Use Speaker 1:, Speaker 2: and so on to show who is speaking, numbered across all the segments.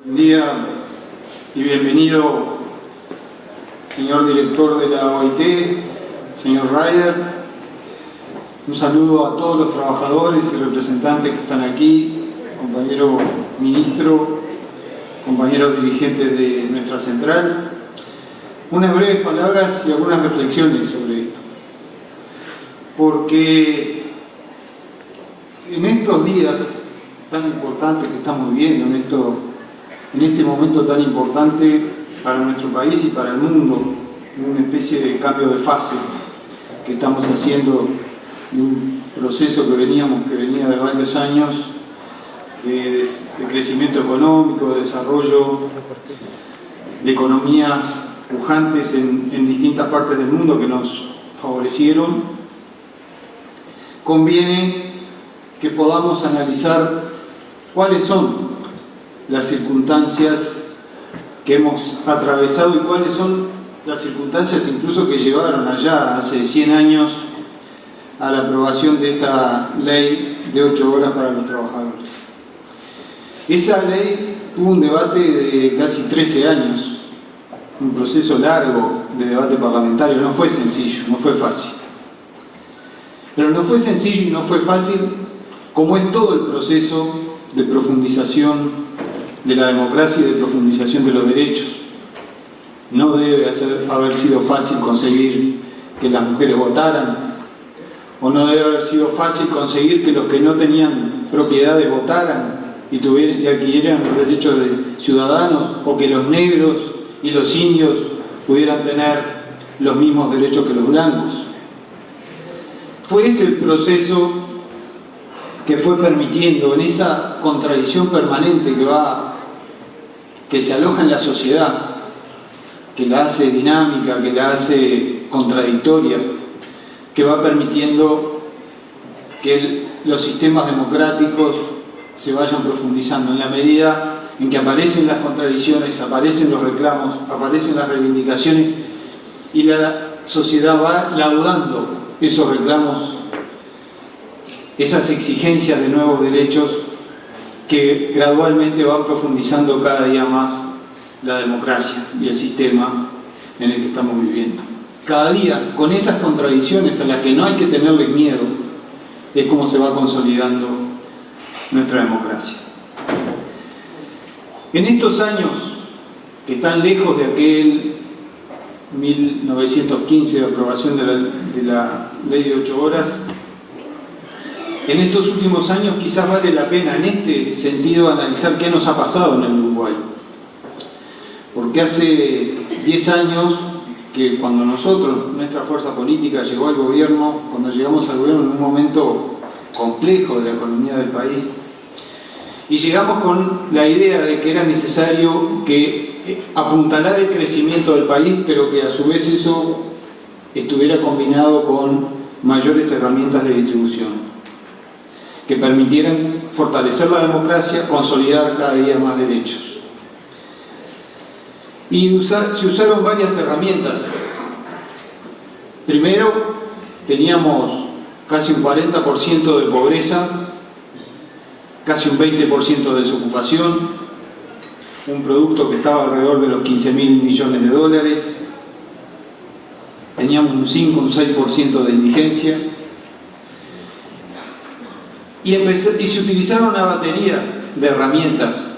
Speaker 1: Buen día y bienvenido, señor director de la OIT, señor Ryder. Un saludo a todos los trabajadores y representantes que están aquí, compañero ministro, compañeros dirigentes de nuestra central. Unas breves palabras y algunas reflexiones sobre esto. Porque en estos días tan importantes que estamos viviendo, en este momento tan importante para nuestro país y para el mundo, una especie de cambio de fase que estamos haciendo, un proceso que venía de varios años de crecimiento económico, de desarrollo de economías pujantes en distintas partes del mundo que nos favorecieron. Conviene que podamos analizar cuáles son las circunstancias que hemos atravesado y cuáles son las circunstancias incluso que llevaron allá hace 100 años a la aprobación de esta ley de 8 horas para los trabajadores. Esa ley tuvo un debate de casi 13 años, un proceso largo de debate parlamentario. No fue sencillo, no fue fácil. Pero no fue sencillo y no fue fácil como es todo el proceso de profundización de la democracia y de profundización de los derechos. No debe haber sido fácil conseguir que las mujeres votaran, o no debe haber sido fácil conseguir que los que no tenían propiedades votaran y adquirieran los derechos de ciudadanos, o que los negros y los indios pudieran tener los mismos derechos que los blancos. Fue ese el proceso que fue permitiendo, en esa contradicción permanente que se aloja en la sociedad, que la hace dinámica, que la hace contradictoria, que va permitiendo que los sistemas democráticos se vayan profundizando en la medida en que aparecen las contradicciones, aparecen los reclamos, aparecen las reivindicaciones y la sociedad va laudando esos reclamos, esas exigencias de nuevos derechos que gradualmente van profundizando cada día más la democracia y el sistema en el que estamos viviendo. Cada día, con esas contradicciones a las que no hay que tenerle miedo, es como se va consolidando nuestra democracia. En estos años, que están lejos de aquel 1915 de aprobación de la ley de 8 horas, en estos últimos años quizás vale la pena en este sentido analizar qué nos ha pasado en el Uruguay. Porque hace 10 años que cuando nuestra fuerza política llegó al gobierno, cuando llegamos al gobierno en un momento complejo de la economía del país, y llegamos con la idea de que era necesario que apuntalar el crecimiento del país, pero que a su vez eso estuviera combinado con mayores herramientas de distribución que permitieran fortalecer la democracia, consolidar cada día más derechos. Y se usaron varias herramientas. Primero, teníamos casi un 40% de pobreza, casi un 20% de desocupación, un producto que estaba alrededor de los 15.000 millones de dólares, teníamos un 5, un 6% de indigencia, y se utilizaron una batería de herramientas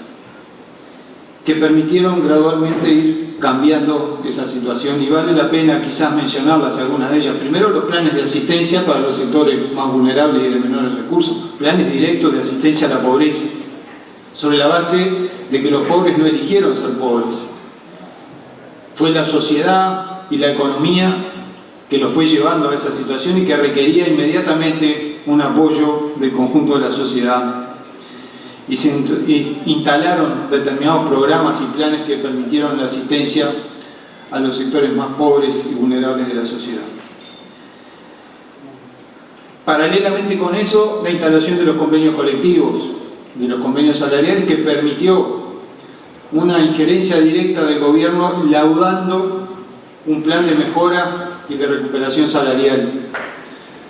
Speaker 1: que permitieron gradualmente ir cambiando esa situación, y vale la pena quizás mencionarlas, algunas de ellas. Primero, los planes de asistencia para los sectores más vulnerables y de menores recursos, planes directos de asistencia a la pobreza, sobre la base de que los pobres no eligieron ser pobres. Fue la sociedad y la economía que los fue llevando a esa situación y que requería inmediatamente un apoyo del conjunto de la sociedad. Y se instalaron determinados programas y planes que permitieron la asistencia a los sectores más pobres y vulnerables de la sociedad. Paralelamente con eso, la instalación de los convenios colectivos, de los convenios salariales, que permitió una injerencia directa del gobierno laudando un plan de mejora y de recuperación salarial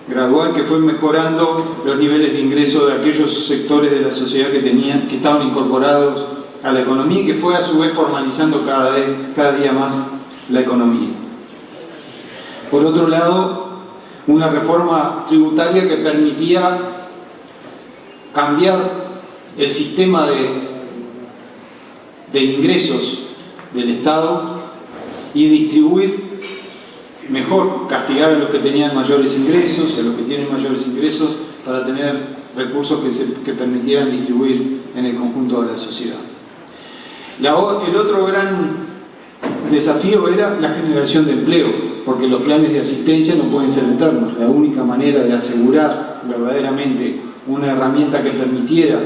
Speaker 1: gradual que fue mejorando los niveles de ingreso de aquellos sectores de la sociedad que estaban incorporados a la economía y que fue a su vez formalizando cada día más la economía. Por otro lado, una reforma tributaria que permitía cambiar el sistema de ingresos del Estado y distribuir mejor, castigar a los que tenían mayores ingresos, a los que tienen mayores ingresos, para tener recursos que permitieran distribuir en el conjunto de la sociedad. El otro gran desafío era la generación de empleo, porque los planes de asistencia no pueden ser eternos. La única manera de asegurar verdaderamente una herramienta que permitiera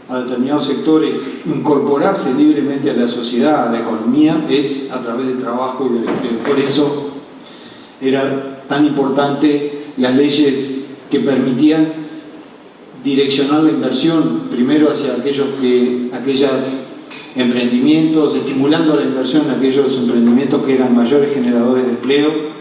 Speaker 1: a determinados sectores incorporarse libremente a la sociedad, a la economía, es a través del trabajo y del empleo. Por eso era tan importante las leyes que permitían direccionar la inversión primero hacia aquellos emprendimientos, estimulando la inversión en aquellos emprendimientos que eran mayores generadores de empleo,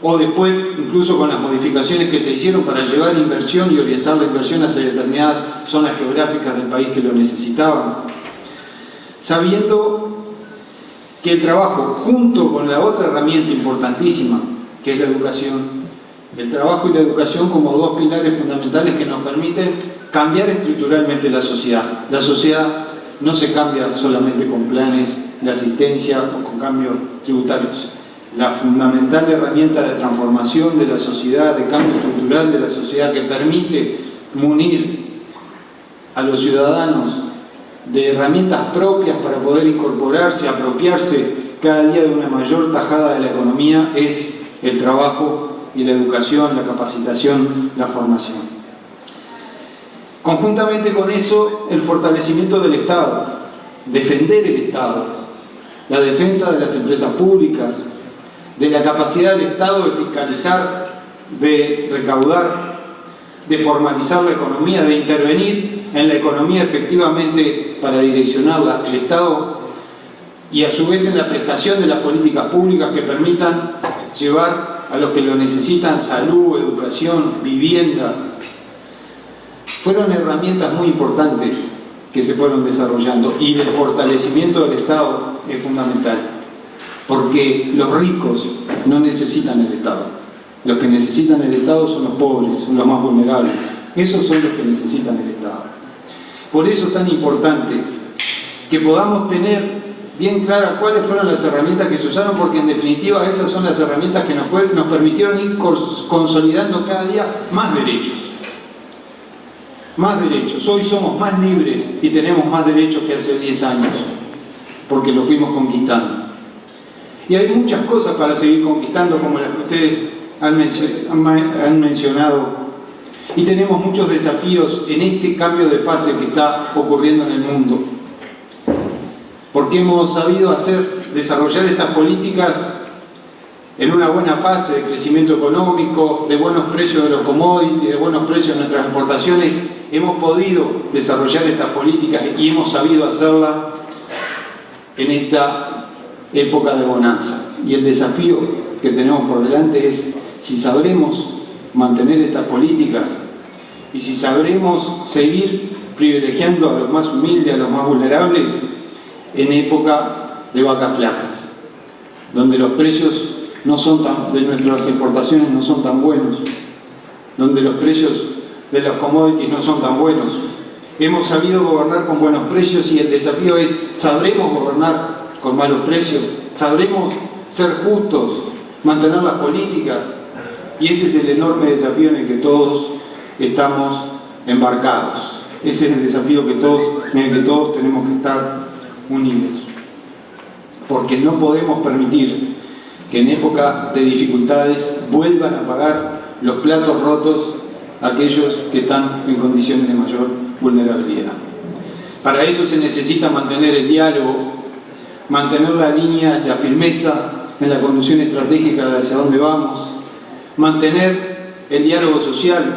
Speaker 1: o después incluso con las modificaciones que se hicieron para llevar inversión y orientar la inversión hacia determinadas zonas geográficas del país que lo necesitaban, sabiendo que el trabajo, junto con la otra herramienta importantísima, que es la educación, el trabajo y la educación como dos pilares fundamentales que nos permiten cambiar estructuralmente la sociedad. La sociedad no se cambia solamente con planes de asistencia o con cambios tributarios. La fundamental herramienta de transformación de la sociedad, de cambio estructural de la sociedad, que permite munir a los ciudadanos de herramientas propias para poder incorporarse, apropiarse cada día de una mayor tajada de la economía, es el trabajo y la educación, la capacitación, la formación. Conjuntamente con eso, el fortalecimiento del Estado, defender el Estado, la defensa de las empresas públicas, de la capacidad del Estado de fiscalizar, de recaudar, de formalizar la economía, de intervenir en la economía efectivamente para direccionarla, el Estado, y a su vez en la prestación de las políticas públicas que permitan llevar a los que lo necesitan salud, educación, vivienda. Fueron herramientas muy importantes que se fueron desarrollando, y el fortalecimiento del Estado es fundamental, porque los ricos no necesitan el Estado. Los que necesitan el Estado son los pobres, son los más vulnerables. Esos son los que necesitan el Estado. Por eso es tan importante que podamos tener bien claras cuáles fueron las herramientas que se usaron, porque en definitiva esas son las herramientas que nos permitieron ir consolidando cada día más derechos. Más derechos. Hoy somos más libres y tenemos más derechos que hace 10 años, porque los fuimos conquistando. Y hay muchas cosas para seguir conquistando, como las que ustedes han mencionado. Y tenemos muchos desafíos en este cambio de fase que está ocurriendo en el mundo. Porque hemos sabido desarrollar estas políticas en una buena fase de crecimiento económico, de buenos precios de los commodities, de buenos precios de nuestras exportaciones. Hemos podido desarrollar estas políticas y hemos sabido hacerla en esta época de bonanza. Y el desafío que tenemos por delante es si sabremos mantener estas políticas y si sabremos seguir privilegiando a los más humildes, a los más vulnerables, en época de vacas flacas, donde los precios de nuestras exportaciones no son tan buenos, donde los precios de los commodities no son tan buenos. Hemos sabido gobernar con buenos precios y el desafío es, ¿sabremos gobernar con malos precios? ¿Sabremos ser justos, mantener las políticas? Y ese es el enorme desafío en el que todos estamos embarcados. Ese es el desafío en el que todos tenemos que estar unidos. Porque no podemos permitir que en época de dificultades vuelvan a pagar los platos rotos aquellos que están en condiciones de mayor vulnerabilidad. Para eso se necesita mantener el diálogo, mantener la línea, la firmeza en la conducción estratégica de hacia dónde vamos, mantener el diálogo social,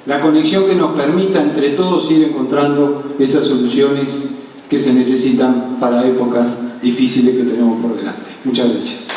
Speaker 1: la conexión que nos permita entre todos ir encontrando esas soluciones que se necesitan para épocas difíciles que tenemos por delante. Muchas gracias.